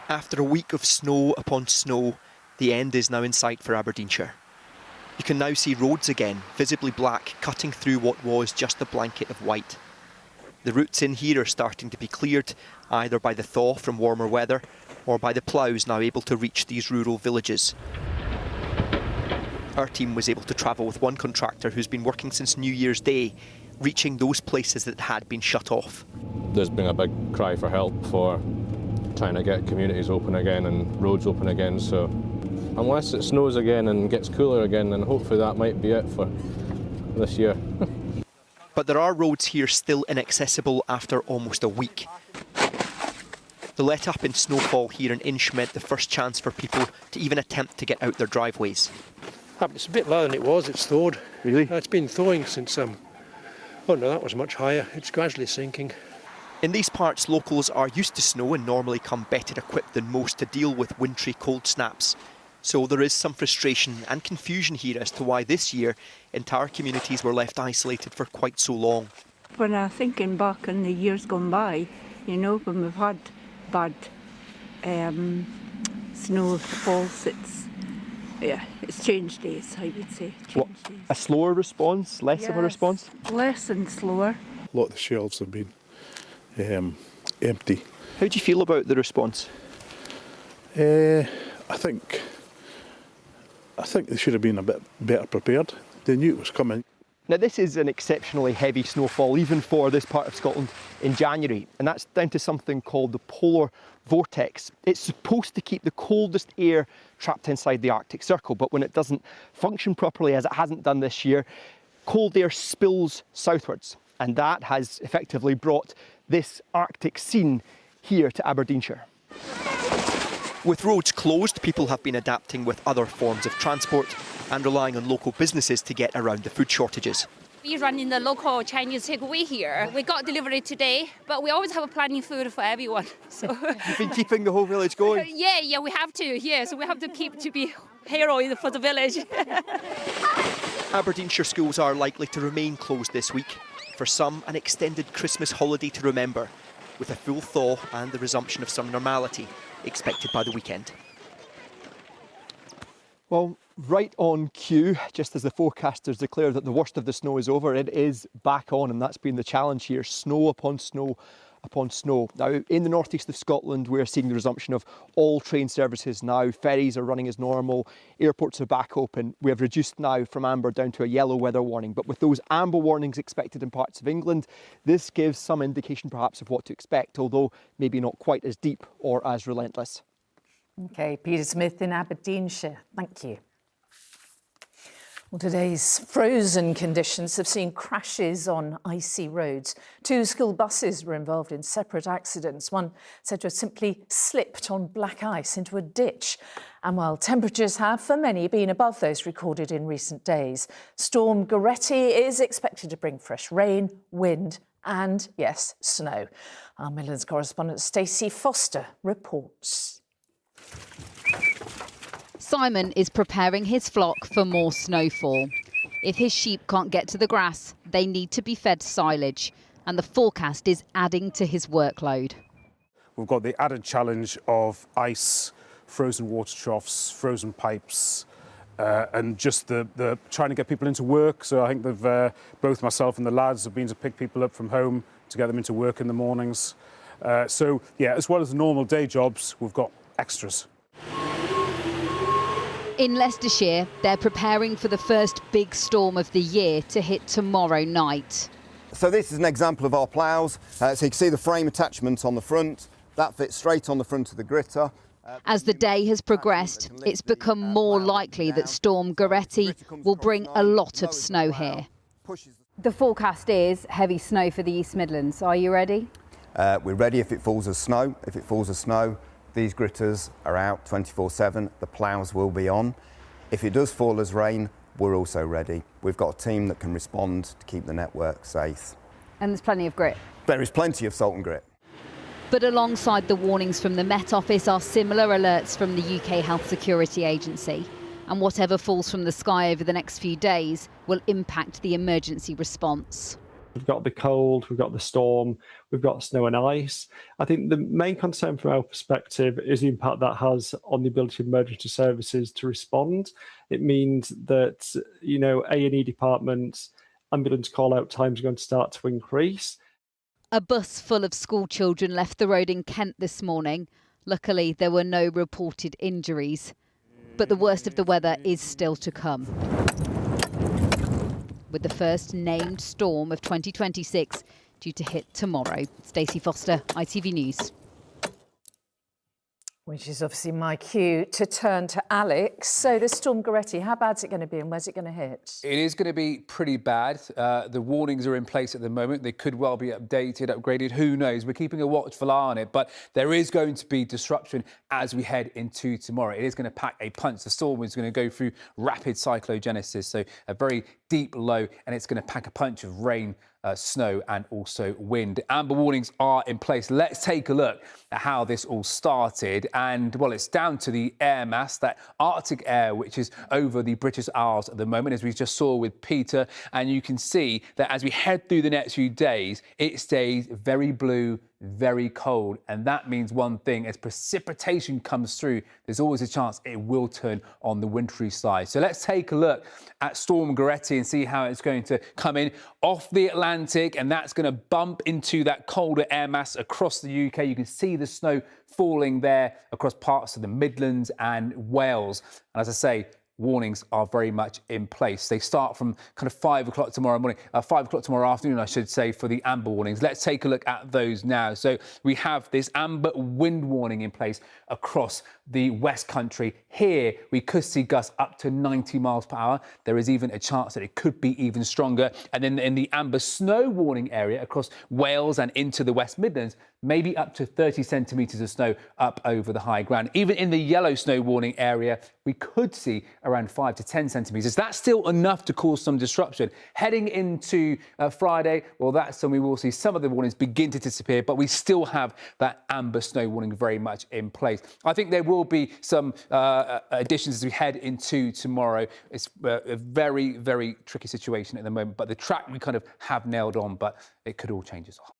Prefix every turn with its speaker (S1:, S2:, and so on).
S1: After a week of snow upon snow, the end is now in sight for Aberdeenshire. You can now see roads again, visibly black, cutting through what was just a blanket of white. The routes in here are starting to be cleared, either by the thaw from warmer weather or by the ploughs now able to reach these rural villages. Our team was able to travel with one contractor who's been working since New Year's Day, reaching those places that had been shut off.
S2: There's been a big cry for help for trying to get communities open again and roads open again, so unless it snows again and gets cooler again, then hopefully that might be it for this year.
S1: But there are roads here still inaccessible after almost a week. The let-up in snowfall here in Inch meant the first chance for people to even attempt to get out their driveways.
S3: It's a bit lower than it was, it's thawed.
S1: Really?
S3: It's been thawing since, oh no, that was much higher. It's gradually sinking.
S1: In these parts, locals are used to snow and normally come better equipped than most to deal with wintry cold snaps. So there is some frustration and confusion here as to why this year entire communities were left isolated for quite so long.
S4: When I'm thinking back on the years gone by, you know, when we've had bad snowfalls, it's changed days, I would say. Changed days.
S1: A slower response, less of a response?
S4: Less and slower.
S5: A lot of the shelves have been empty.
S1: How do you feel about the response?
S5: I think they should have been a bit better prepared. They knew it was coming.
S1: Now this is an exceptionally heavy snowfall even for this part of Scotland in January, and that's down to something called the polar vortex. It's supposed to keep the coldest air trapped inside the Arctic Circle, but when it doesn't function properly, as it hasn't done this year, cold air spills southwards, and that has effectively brought this Arctic scene here to Aberdeenshire. With roads closed, people have been adapting with other forms of transport and relying on local businesses to get around the food shortages.
S6: We run in the local Chinese takeaway here. We got delivery today, but we always have plenty of food for everyone. So
S1: You've been keeping the whole village going?
S6: Yeah, we have to. Yeah, so we have to keep to be hero for the village.
S1: Aberdeenshire schools are likely to remain closed this week. For some, an extended Christmas holiday to remember, with a full thaw and the resumption of some normality expected by the weekend. Well, right on cue, just as the forecasters declare that the worst of the snow is over, it is back on, and that's been the challenge here, snow upon snow upon snow. Now, in the northeast of Scotland, we're seeing the resumption of all train services now. Ferries are running as normal, airports are back open. We have reduced now from amber down to a yellow weather warning, but with those amber warnings expected in parts of England, this gives some indication perhaps of what to expect, although maybe not quite as deep or as relentless.
S7: OK, Peter Smith in Aberdeenshire. Thank you. Well, today's frozen conditions have seen crashes on icy roads. 2 school buses were involved in separate accidents. One said to have simply slipped on black ice into a ditch. And while temperatures have, for many, been above those recorded in recent days, Storm Goretti is expected to bring fresh rain, wind and, yes, snow. Our Midlands correspondent Stacey Foster reports.
S8: Simon is preparing his flock for more snowfall. If his sheep can't get to the grass, they need to be fed silage, and the forecast is adding to his workload.
S9: We've got the added challenge of ice, frozen water troughs, frozen pipes, and just the trying to get people into work. So I think they've both myself and the lads have been to pick people up from home to get them into work in the mornings. So yeah, as well as the normal day jobs, we've got extras.
S8: In Leicestershire, they're preparing for the first big storm of the year to hit tomorrow night.
S10: So this is an example of our ploughs. So you can see the frame attachment on the front. That fits straight on the front of the gritter.
S8: As the day has progressed, it's become more likely that Storm Goretti will bring a lot of snow here. The forecast is heavy snow for the East Midlands. Are you ready?
S10: We're ready if it falls as snow. If it falls as snow, these gritters are out 24/7. The ploughs will be on. If it does fall as rain, we're also ready. We've got a team that can respond to keep the network safe.
S8: And there's plenty of grit.
S10: There is plenty of salt and grit.
S8: But alongside the warnings from the Met Office are similar alerts from the UK Health Security Agency. And whatever falls from the sky over the next few days will impact the emergency response.
S11: We've got the cold, we've got the storm, we've got snow and ice. I think the main concern from our perspective is the impact that has on the ability of emergency services to respond. It means that, you know, A&E departments, ambulance call-out times are going to start to increase.
S8: A bus full of school children left the road in Kent this morning. Luckily, there were no reported injuries. But the worst of the weather is still to come, with the first named storm of 2026 due to hit tomorrow. Stacey Foster, ITV News.
S7: Which is obviously my cue to turn to Alex. So the Storm Goretti, how bad is it going to be and where's it going to hit?
S12: It is going to be pretty bad. The warnings are in place at the moment. They could well be updated, upgraded. Who knows? We're keeping a watchful eye on it, but there is going to be disruption as we head into tomorrow. It is going to pack a punch. The storm is going to go through rapid cyclogenesis, so a very deep low, and it's going to pack a punch of rain, snow and also wind. Amber warnings are in place. Let's take a look at how this all started. And, well, it's down to the air mass, that Arctic air, which is over the British Isles at the moment, as we just saw with Peter. And you can see that as we head through the next few days, it stays very blue, very cold, and that means one thing: as precipitation comes through, there's always a chance it will turn on the wintry side. So let's take a look at Storm Goretti and see how it's going to come in off the Atlantic, and that's going to bump into that colder air mass across the UK. You can see the snow falling there across parts of the Midlands and Wales, and as I say, warnings are very much in place. They start from kind of 5 o'clock tomorrow morning, 5 o'clock tomorrow afternoon, I should say, for the amber warnings. Let's take a look at those now. So we have this amber wind warning in place across the West Country. Here, we could see gusts up to 90 miles per hour. There is even a chance that it could be even stronger. And then in the amber snow warning area across Wales and into the West Midlands, maybe up to 30 centimetres of snow up over the high ground. Even in the yellow snow warning area, we could see around 5 to 10 centimetres. That's still enough to cause some disruption. Heading into Friday, well, that's when we will see some of the warnings begin to disappear, but we still have that amber snow warning very much in place. I think there will be some additions as we head into tomorrow. It's a very, very tricky situation at the moment, but the track we kind of have nailed on, but it could all change as well.